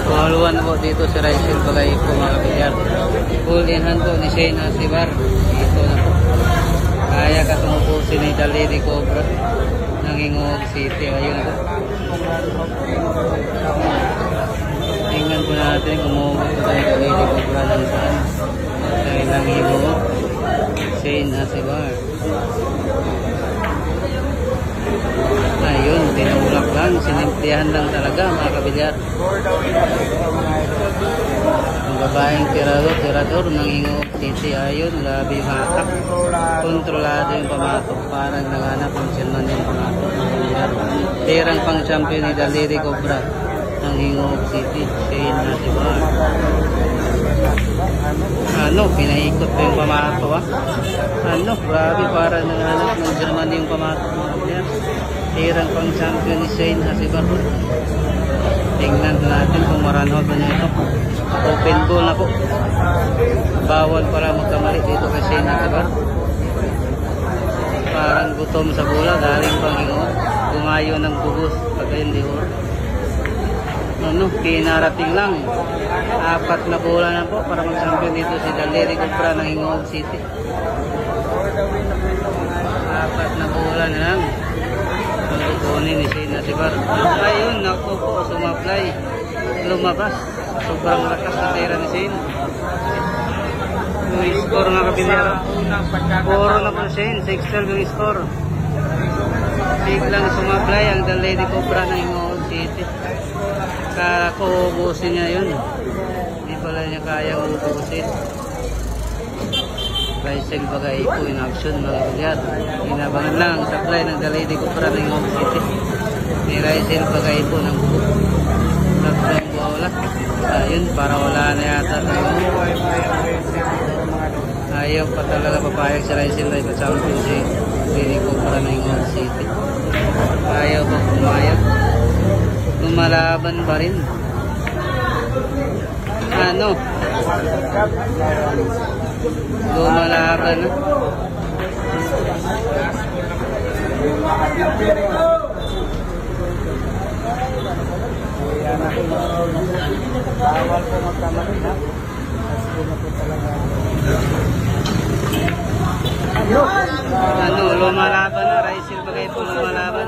Pangalawa na po dito si Raizel Bagay po mga kabilyar. Full in hand po ni Shane Asibar. Dito na po. Kaya katong po si Daliri Cobra ng Ingog City. Ayun po. Tingnan po natin kung umugot po tayo Daliri Cobra ng saan. Dahil lang Ingog Shane Asibar. Ayun, tinulak lang, sinimplihan lang talaga mga kabilyar. Ang babaeng tirador ng Ingog City, ayun, labi matak. Kontrolado yung pamatok, parang nanganap ng silman yung pamatok mga kabilyar. Tirang pang champion ni Daliri Cobra ng Ingog City, Shane Asibar. Ano, pinaikot pa yung pamatok ha. Ano, grabe, parang nanganap ng silman yung pamatok mga kabilyar. Tirang pang champion ni Shane Asibar. Tingnan natin kung maranhod na niya ito. Open ball na po. Bawal para magkamali dito kay Shane Asibar. Parang gutom sa bola. Galing pang Ingog. Gumayo ng bubus. Pagkain di ho. Ano, kinarating lang. 4 na bola na po para mag-champion dito si Daliri Cobra ng Ingog City. 4 na bola na lang. Kunin ni Shane Asibar. Ayun, naku po, sumablay. Lumabas. Sobrang lakas na tira ni Shane. Yung score nga kabilyar. 4 na po Shane. 6-12 yung score. Biglang sumablay ang Daliri Cobra ng Ingog City. Kaya ko ubusin niya yun. Hindi pala niya kaya ubusin. Raizel Bagay po in action mga kabilyar. Inabangan lang ang supply ng Daliri Cobra ng Ingog City. Ni Raizel Bagay po ng Nagdang Buwala. Ayun, para wala na yata. Ayaw pa talaga papayag si Raizel na ipag-champion si Daliri Cobra ng Ingog City. Ayaw pa pumayag. Lumalaban pa rin. Ano? Lumalaban na. Ano, lumalaban na. Raizel Bagay po lumalaban.